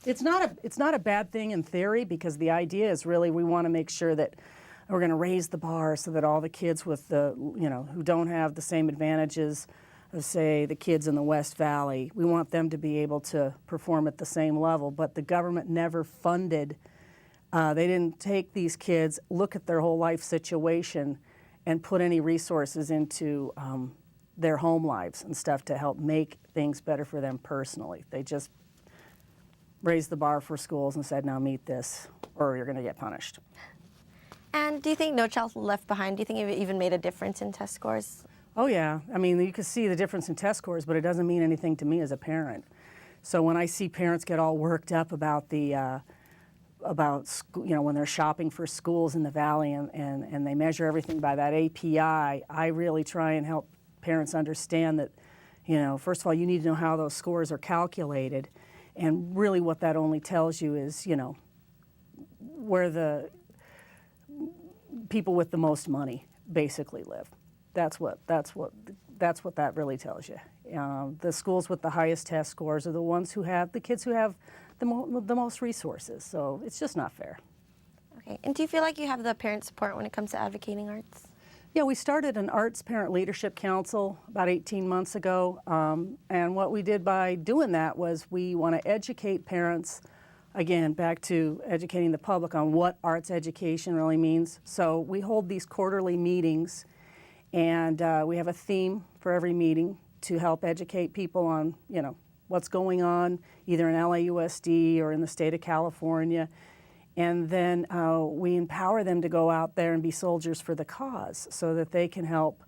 It's not a bad thing in theory, because the idea is really we want to make sure that we're going to raise the bar so that all the kids with the, who don't have the same advantages of, say, the kids in the West Valley, we want them to be able to perform at the same level. But the government never funded, they didn't take these kids, look at their whole life situation, and put any resources into their home lives and stuff to help make things better for them personally. They just raised the bar for schools and said, now meet this, or you're going to get punished. And do you think No Child Left Behind, do you think it even made a difference in test scores? Oh yeah, I mean, you can see the difference in test scores, but it doesn't mean anything to me as a parent. So when I see parents get all worked up about the, when they're shopping for schools in the Valley and they measure everything by that API, I really try and help parents understand that, first of all, you need to know how those scores are calculated, and really what that only tells you is, where the people with the most money basically live. That's what that really tells you. The schools with the highest test scores are the ones who have the kids who have the most resources. So it's just not fair. Okay. And do you feel like you have the parent support when it comes to advocating arts? Yeah, we started an Arts Parent Leadership Council about 18 months ago. And what we did by doing that was we want to educate parents, again, back to educating the public on what arts education really means. So we hold these quarterly meetings, and we have a theme for every meeting to help educate people on, what's going on either in LAUSD or in the state of California. And then we empower them to go out there and be soldiers for the cause so that they can help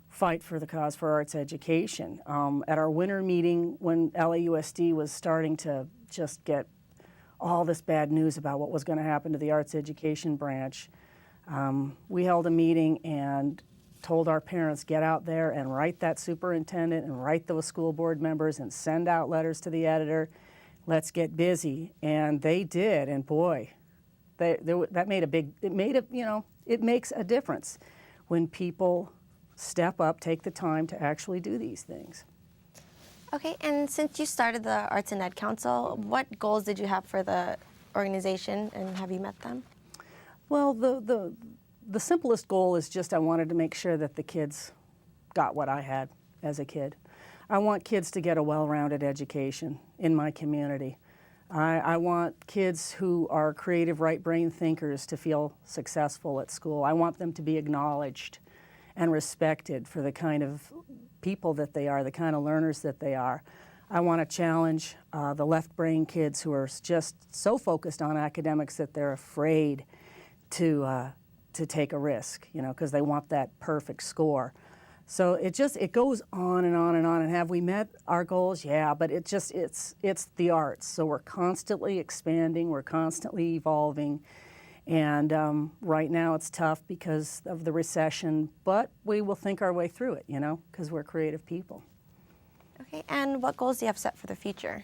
fight for the cause for arts education. At our winter meeting, when LAUSD was starting to just get all this bad news about what was going to happen to the arts education branch, we held a meeting and told our parents, get out there and write that superintendent and write those school board members and send out letters to the editor. Let's get busy. And they did, and boy, that made it makes a difference when people step up, take the time to actually do these things. Okay, and since you started the Arts and Ed Council, what goals did you have for the organization, and have you met them? Well, the simplest goal is just I wanted to make sure that the kids got what I had as a kid. I want kids to get a well-rounded education in my community. I want kids who are creative, right-brain thinkers to feel successful at school. I want them to be acknowledged and respected for the kind of people that they are, the kind of learners that they are. I want to challenge the left-brain kids who are just so focused on academics that they're afraid to take a risk, because they want that perfect score. So it goes on and on and on. And have we met our goals? Yeah, but it's the arts. So we're constantly expanding, we're constantly evolving. And right now it's tough because of the recession, but we will think our way through it, because we're creative people. Okay, and what goals do you have set for the future?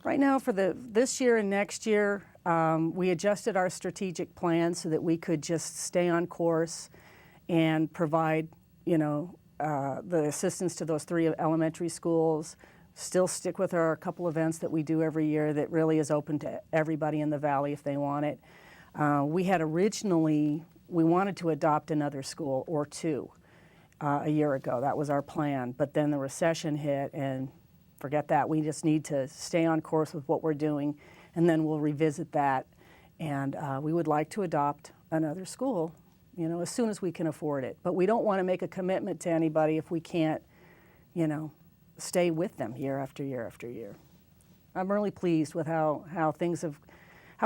Right now for this year and next year, we adjusted our strategic plan so that we could just stay on course and provide, the assistance to those 3 elementary schools, still stick with our couple events that we do every year that really is open to everybody in the Valley if they want it. We wanted to adopt another school or 2 a year ago. That was our plan. But then the recession hit, and forget that. We just need to stay on course with what we're doing, and then we'll revisit that. And we would like to adopt another school, as soon as we can afford it. But we don't want to make a commitment to anybody if we can't, stay with them year after year after year. I'm really pleased with how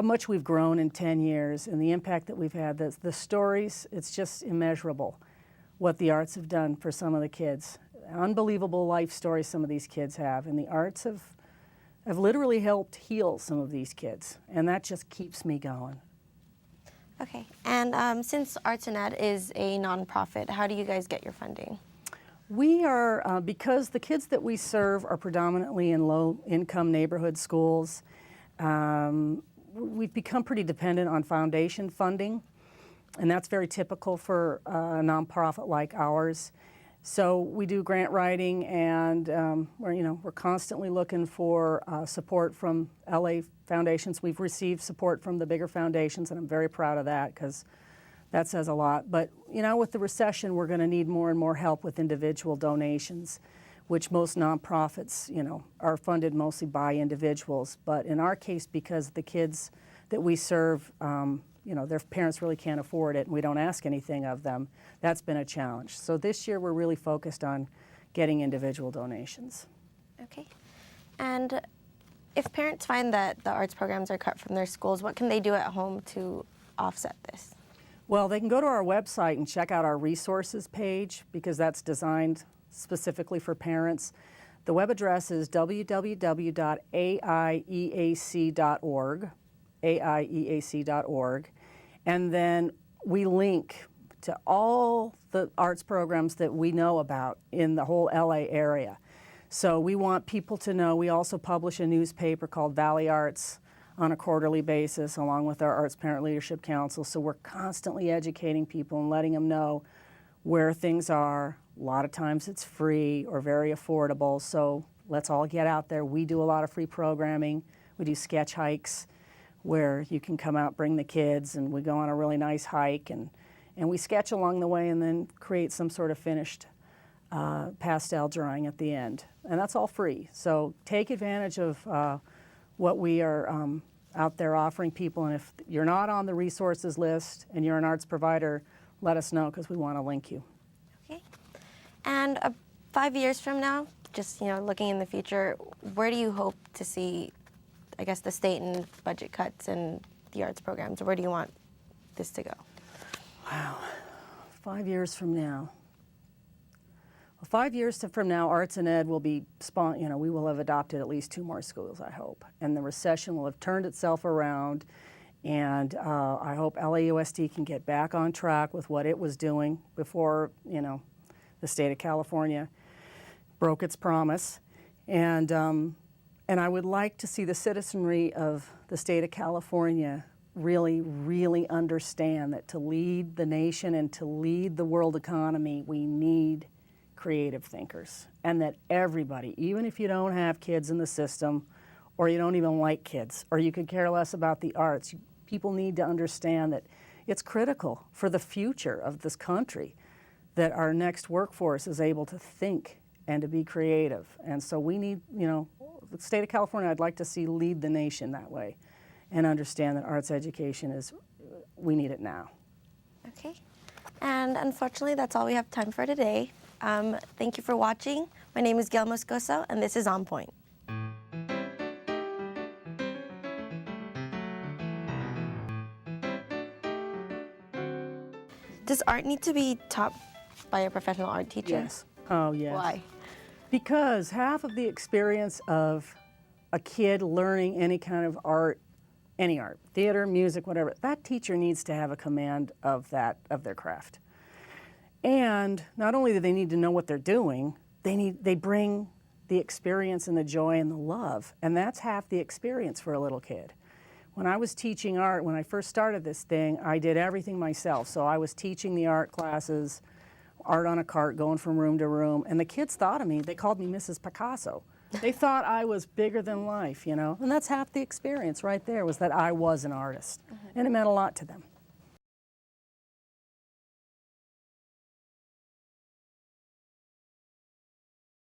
much we've grown in 10 years and the impact that we've had. The stories, it's just immeasurable what the arts have done for some of the kids. Unbelievable life stories some of these kids have, and the arts have literally helped heal some of these kids, and that just keeps me going. Okay, and since Arts and Ed is a nonprofit, how do you guys get your funding? We are, because the kids that we serve are predominantly in low-income neighborhood schools, we've become pretty dependent on foundation funding, and that's very typical for a nonprofit like ours. So we do grant writing, and we're constantly looking for support from LA foundations. We've received support from the bigger foundations, and I'm very proud of that because that says a lot. But with the recession, we're going to need more and more help with individual donations, which most nonprofits, are funded mostly by individuals. But in our case, because the kids that we serve, their parents really can't afford it, and we don't ask anything of them, that's been a challenge. So this year we're really focused on getting individual donations. Okay. And if parents find that the arts programs are cut from their schools, what can they do at home to offset this? Well, they can go to our website and check out our resources page, because that's designed specifically for parents. The web address is www.aieac.org, aieac.org, and then we link to all the arts programs that we know about in the whole LA area. So we want people to know. We also publish a newspaper called Valley Arts on a quarterly basis, along with our Arts Parent Leadership Council. So we're constantly educating people and letting them know where things are. A lot of times it's free or very affordable, so let's all get out there. We do a lot of free programming. We do sketch hikes where you can come out, bring the kids, and we go on a really nice hike, and we sketch along the way and then create some sort of finished pastel drawing at the end. And that's all free. So take advantage of what we are out there offering people, and if you're not on the resources list and you're an arts provider, let us know, because we want to link you. Okay. And 5 years from now, just looking in the future, where do you hope to see, I guess, the state and budget cuts and the arts programs? Where do you want this to go? Wow, 5 years from now. Well, 5 years from now, Arts and Ed will be, we will have adopted at least 2 more schools, I hope, and the recession will have turned itself around. And I hope LAUSD can get back on track with what it was doing before, the state of California broke its promise. And I would like to see the citizenry of the state of California really, really understand that to lead the nation and to lead the world economy, we need creative thinkers. And that everybody, even if you don't have kids in the system, or you don't even like kids, or you could care less about the arts, people need to understand that it's critical for the future of this country that our next workforce is able to think and to be creative. And so we need, the state of California, I'd like to see lead the nation that way and understand that arts education we need it now. Okay. And unfortunately, that's all we have time for today. Thank you for watching. My name is Gail Moscoso, and this is On Point. Does art need to be taught by a professional art teacher? Yes. Oh, yes. Why? Because half of the experience of a kid learning any kind of art, any art, theater, music, whatever, that teacher needs to have a command of their craft. And not only do they need to know what they're doing, they bring the experience and the joy and the love, and that's half the experience for a little kid. When I was teaching art, when I first started this thing, I did everything myself. So I was teaching the art classes, art on a cart, going from room to room, and the kids thought of me, they called me Mrs. Picasso. They thought I was bigger than life, and that's half the experience right there, was that I was an artist, and it meant a lot to them.